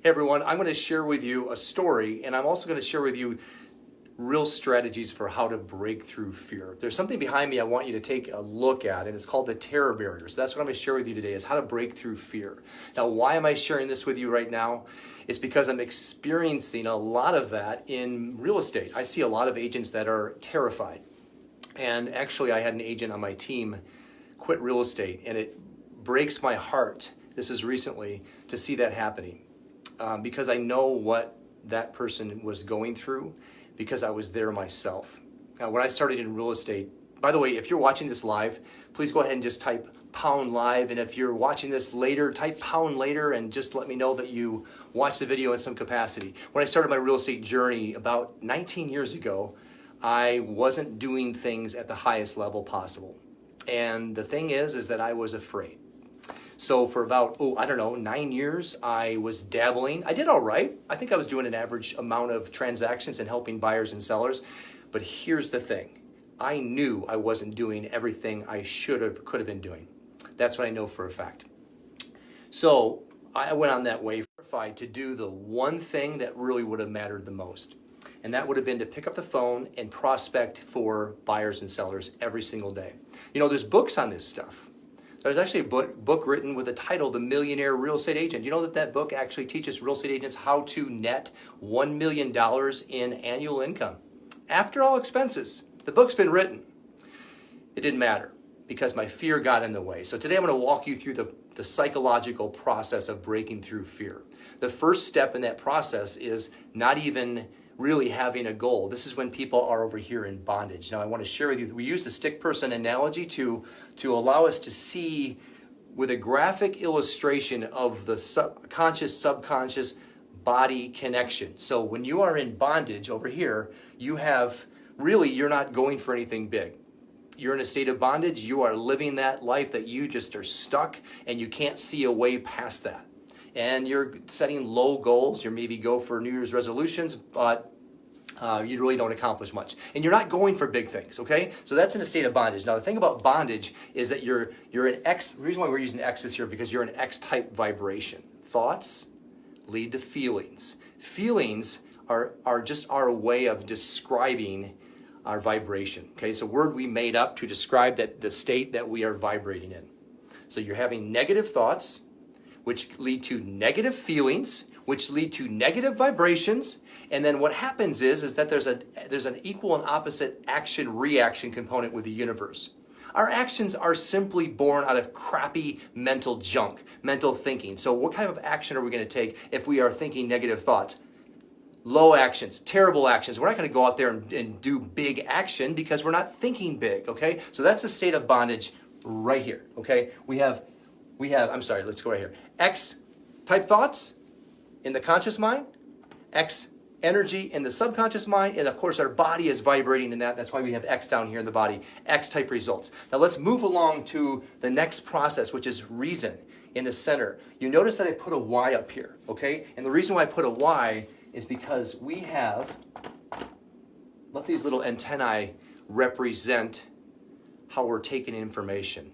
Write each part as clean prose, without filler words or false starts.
Hey everyone, I'm going to share with you a story, and I'm also going to share with you real strategies for how to break through fear. There's something behind me I want you to take a look at, and it's called the terror barrier. So that's what I'm going to share with you today, is how to break through fear. Now, why am I sharing this with you right now? It's because I'm experiencing a lot of that in real estate. I see a lot of agents that are terrified. And actually, I had an agent on my team quit real estate, and it breaks my heart, this is recently, to see that happening. Because I know what that person was going through, because I was there myself. When I started in real estate, by the way, if you're watching this live, please go ahead and just type pound live. And if you're watching this later, type pound later and just let me know that you watched the video in some capacity. When I started my real estate journey about 19 years ago, I wasn't doing things at the highest level possible. And the thing is that I was afraid. So for about, 9 years, I was dabbling. I did all right. I think I was doing an average amount of transactions and helping buyers and sellers. But here's the thing. I knew I wasn't doing everything I could have been doing. That's what I know for a fact. So I went on that way to do the one thing that really would have mattered the most. And that would have been to pick up the phone and prospect for buyers and sellers every single day. You know, there's books on this stuff. There's actually a book written with the title, The Millionaire Real Estate Agent. You know that book actually teaches real estate agents how to net $1 million in annual income after all expenses. The book's been written. It didn't matter because my fear got in the way. So today I'm going to walk you through the psychological process of breaking through fear. The first step in that process is not even really having a goal. This is when people are over here in bondage. Now I want to share with you, we use the stick person analogy to allow us to see with a graphic illustration of the subconscious body connection. So when you are in bondage over here, you're not going for anything big. You're in a state of bondage, you are living that life that you just are stuck and you can't see a way past that. And you're setting low goals. You maybe go for New Year's resolutions, but you really don't accomplish much. And you're not going for big things, okay? So that's in a state of bondage. Now, the thing about bondage is that you're an X. The reason why we're using X's here, because you're an X-type vibration. Thoughts lead to feelings. Feelings are just our way of describing our vibration, okay? It's a word we made up to describe the state that we are vibrating in. So you're having negative thoughts, which lead to negative feelings, which lead to negative vibrations. And then what happens is that there's an equal and opposite action-reaction component with the universe. Our actions are simply born out of crappy mental junk, mental thinking. So what kind of action are we going to take if we are thinking negative thoughts? Low actions, terrible actions. We're not going to go out there and do big action because we're not thinking big, okay? So that's the state of bondage right here, okay? We have, let's go right here. X type thoughts in the conscious mind, X energy in the subconscious mind, and of course our body is vibrating in that. That's why we have X down here in the body, X type results. Now let's move along to the next process, which is reason in the center. You notice that I put a Y up here, okay? And the reason why I put a Y is because let these little antennae represent how we're taking information.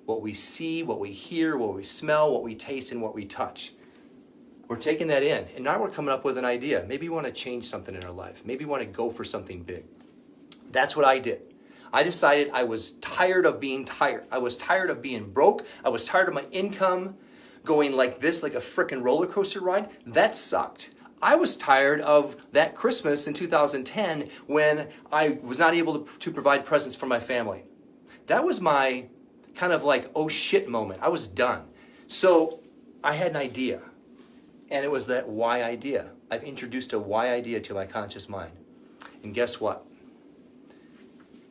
What we see, what we hear, what we smell, what we taste, and what we touch. We're taking that in, and now we're coming up with an idea. Maybe we want to change something in our life. Maybe we want to go for something big. That's what I did. I decided I was tired of being tired. I was tired of being broke. I was tired of my income going like this, like a frickin' roller coaster ride. That sucked. I was tired of that Christmas in 2010 when I was not able to provide presents for my family. That was my kind of like, oh shit moment. I was done. So I had an idea, and it was that why idea. I've introduced a why idea to my conscious mind. And guess what?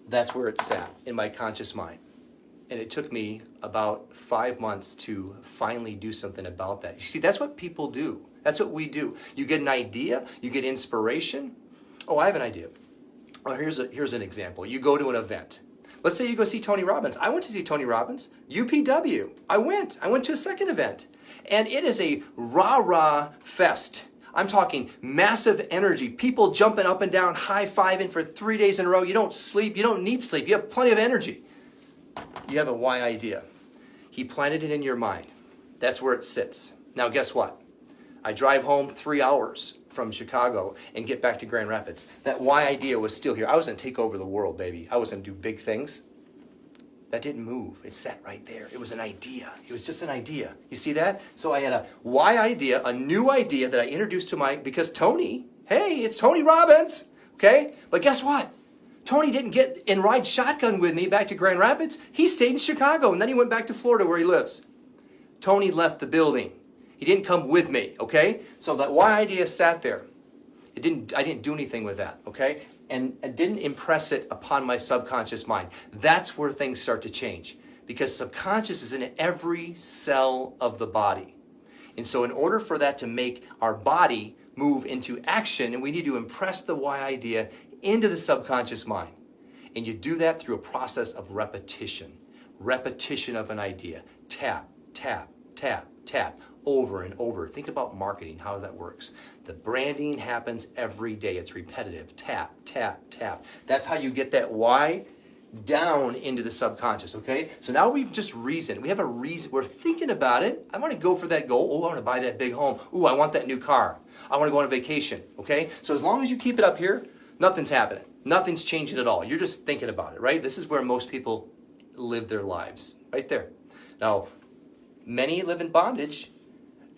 That's where it sat, in my conscious mind. And it took me about 5 months to finally do something about that. You see, that's what people do. That's what we do. You get an idea, you get inspiration. Oh, I have an idea. Well, here's an example. You go to an event. Let's say you go see Tony Robbins. I went to see Tony Robbins, UPW. I went to a second event. And it is a rah-rah fest. I'm talking massive energy, people jumping up and down, high-fiving for 3 days in a row. You don't sleep, you don't need sleep, you have plenty of energy. You have a why idea. He planted it in your mind. That's where it sits. Now guess what? I drive home 3 hours from Chicago and get back to Grand Rapids. That why idea was still here. I was going to take over the world, baby. I was going to do big things. That didn't move. It sat right there. It was an idea. It was just an idea. You see that? So I had a why idea, a new idea that I introduced to because Tony, hey, it's Tony Robbins, okay? But guess what? Tony didn't get and ride shotgun with me back to Grand Rapids. He stayed in Chicago, and then he went back to Florida where he lives. Tony left the building. He didn't come with me, okay? So that why idea sat there. I didn't do anything with that, okay? And I didn't impress it upon my subconscious mind. That's where things start to change, because subconscious is in every cell of the body. And so in order for that to make our body move into action, and we need to impress the why idea into the subconscious mind. And you do that through a process of repetition. Repetition of an idea. Tap, tap, tap, tap, over and over. Think about marketing, how that works. The branding happens every day. It's repetitive. Tap, tap, tap. That's how you get that why down into the subconscious, okay? So now we've just reasoned. We have a reason. We're thinking about it. I want to go for that goal. Oh, I want to buy that big home. Ooh, I want that new car. I want to go on a vacation, okay? So as long as you keep it up here, nothing's happening. Nothing's changing at all. You're just thinking about it, right? This is where most people live their lives, right there. Now, many live in bondage,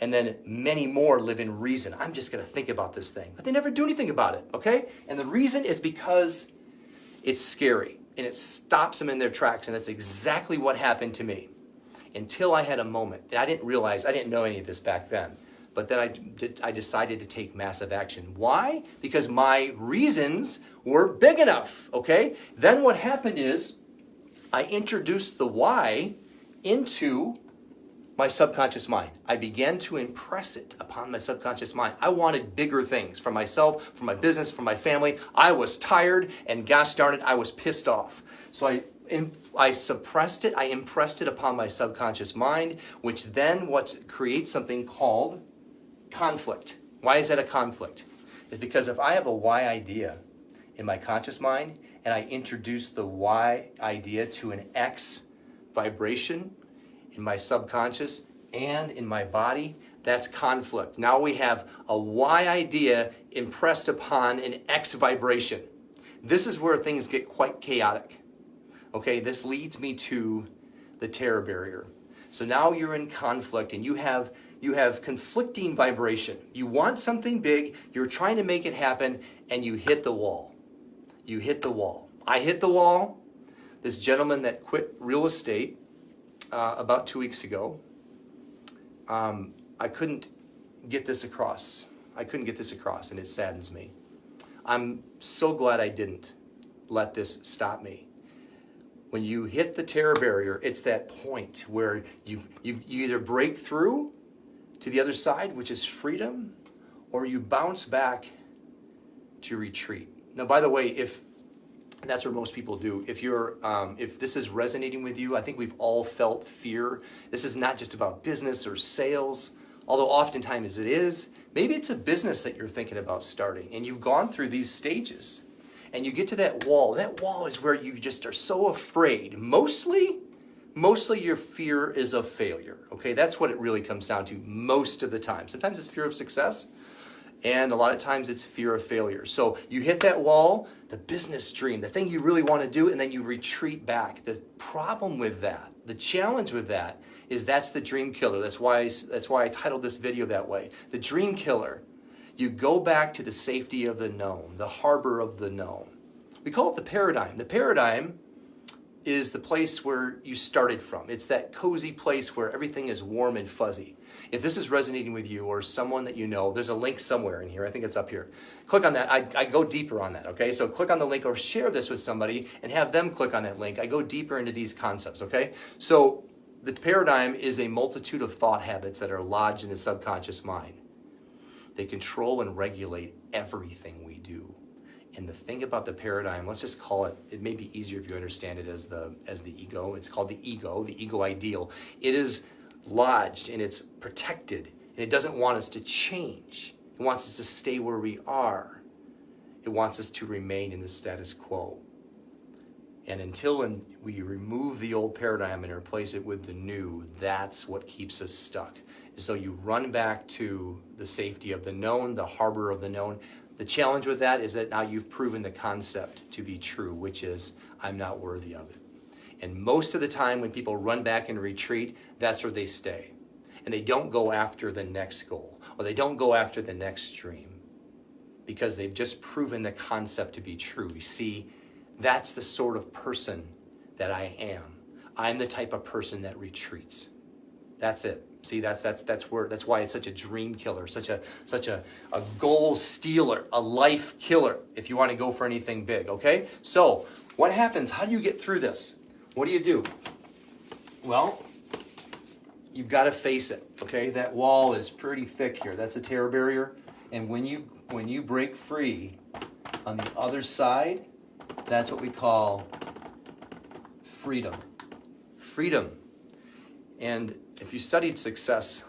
and then many more live in reason. I'm just going to think about this thing. But they never do anything about it, okay? And the reason is because it's scary, and it stops them in their tracks, and that's exactly what happened to me. Until I had a moment. I didn't realize, I didn't know any of this back then. But then I decided to take massive action. Why? Because my reasons were big enough, okay? Then what happened is I introduced the why into my subconscious mind. I began to impress it upon my subconscious mind. I wanted bigger things for myself, for my business, for my family. I was tired, and gosh darn it, I was pissed off. So I suppressed it. I impressed it upon my subconscious mind, which then creates something called conflict. Why is that a conflict? It's because if I have a why idea in my conscious mind and I introduce the why idea to an X vibration in my subconscious and in my body, that's conflict. Now we have a why idea impressed upon an X vibration. This is where things get quite chaotic. Okay, this leads me to the terror barrier. So now you're in conflict, and you have conflicting vibration. You want something big, you're trying to make it happen, and you hit the wall. You hit the wall. I hit the wall. This gentleman that quit real estate about 2 weeks ago, I couldn't get this across. And it saddens me. I'm so glad I didn't let this stop me. When you hit the terror barrier, it's that point where you either break through to the other side, which is freedom, or you bounce back to retreat. Now, by the way, and that's what most people do. If this is resonating with you, I think we've all felt fear. This is not just about business or sales, although oftentimes it is. Maybe it's a business that you're thinking about starting, and you've gone through these stages, and you get to that wall. That wall is where you just are so afraid. Mostly your fear is of failure, okay? That's what it really comes down to most of the time. Sometimes it's fear of success, and a lot of times it's fear of failure. So you hit that wall, the business dream, the thing you really want to do, and then you retreat back. The problem with that, the challenge with that, is that's the dream killer. That's why I titled this video that way. The dream killer. You go back to the safety of the known, the harbor of the known. We call it the paradigm. The paradigm is the place where you started from. It's that cozy place where everything is warm and fuzzy. If this is resonating with you or someone that you know, there's a link somewhere in here. I think it's up here. Click on that. I go deeper on that, okay? So click on the link or share this with somebody and have them click on that link. I go deeper into these concepts, okay? So the paradigm is a multitude of thought habits that are lodged in the subconscious mind. They control and regulate everything we do. And the thing about the paradigm, let's just call it, it may be easier if you understand it as the ego. It's called the ego ideal. It is lodged and it's protected. And it doesn't want us to change. It wants us to stay where we are. It wants us to remain in the status quo. And until we remove the old paradigm and replace it with the new, that's what keeps us stuck. So you run back to the safety of the known, the harbor of the known. The challenge with that is that now you've proven the concept to be true, which is, I'm not worthy of it. And most of the time when people run back and retreat, that's where they stay. And they don't go after the next goal, or they don't go after the next dream, because they've just proven the concept to be true. You see, that's the sort of person that I am. I'm the type of person that retreats. That's it. See, that's why it's such a dream killer, such a goal stealer, a life killer, if you want to go for anything big, okay? So, what happens? How do you get through this? What do you do? Well, you've got to face it, okay? That wall is pretty thick here. That's a terror barrier. And when you break free on the other side, that's what we call freedom. Freedom. And if you studied success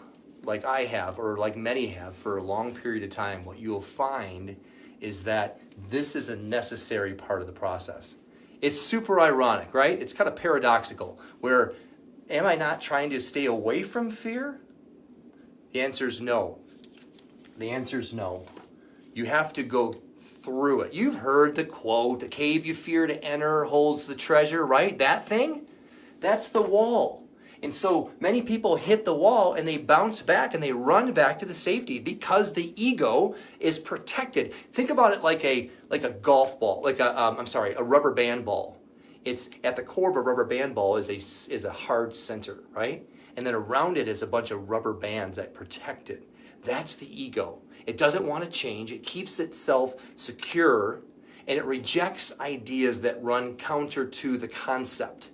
like I have, or like many have for a long period of time, what you'll find is that this is a necessary part of the process. It's super ironic, right? It's kind of paradoxical, where am I not trying to stay away from fear? The answer is no. The answer is no. You have to go through it. You've heard the quote, the cave you fear to enter holds the treasure, right? That thing? That's the wall. And so many people hit the wall and they bounce back and they run back to the safety because the ego is protected. Think about it like a golf ball, a rubber band ball. It's at the core of a rubber band ball is a hard center, right? And then around it is a bunch of rubber bands that protect it. That's the ego. It doesn't want to change. It keeps itself secure, and it rejects ideas that run counter to the concept.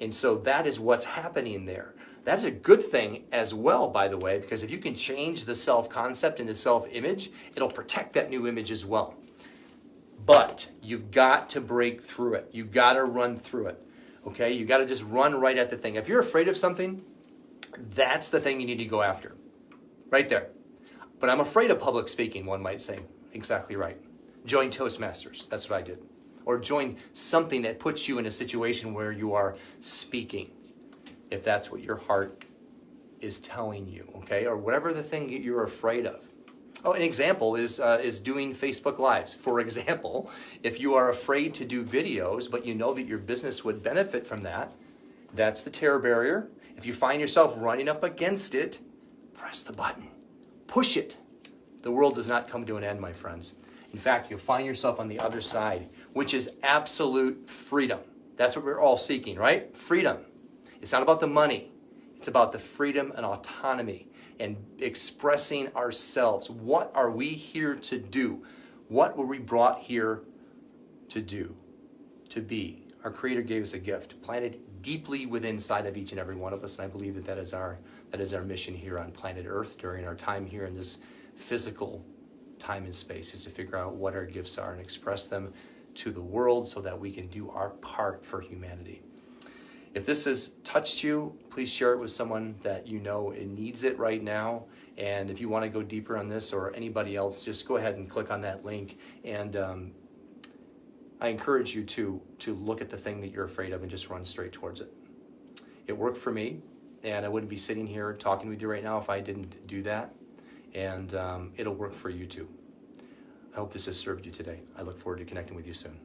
And so that is what's happening there. That is a good thing as well, by the way, because if you can change the self-concept and the self-image, it'll protect that new image as well. But you've got to break through it. You've got to run through it. Okay? You've got to just run right at the thing. If you're afraid of something, that's the thing you need to go after. Right there. But I'm afraid of public speaking, one might say. Exactly right. Join Toastmasters. That's what I did. Or join something that puts you in a situation where you are speaking, if that's what your heart is telling you, okay? Or whatever the thing you're afraid of. Oh, an example is doing Facebook Lives. For example, if you are afraid to do videos, but you know that your business would benefit from that, that's the terror barrier. If you find yourself running up against it, press the button. Push it. The world does not come to an end, my friends. In fact, you'll find yourself on the other side, which is absolute freedom. That's what we're all seeking, right? Freedom. It's not about the money. It's about the freedom and autonomy and expressing ourselves. What are we here to do? What were we brought here to do, to be? Our Creator gave us a gift, planted deeply within inside of each and every one of us, and I believe that is our mission here on planet Earth during our time here in this physical time and space, is to figure out what our gifts are and express them to the world so that we can do our part for humanity. If this has touched you, please share it with someone that you know needs it right now. And if you want to go deeper on this, or anybody else, just go ahead and click on that link. And I encourage you to look at the thing that you're afraid of and just run straight towards it. It worked for me, and I wouldn't be sitting here talking with you right now if I didn't do that. And it'll work for you too. I hope this has served you today. I look forward to connecting with you soon.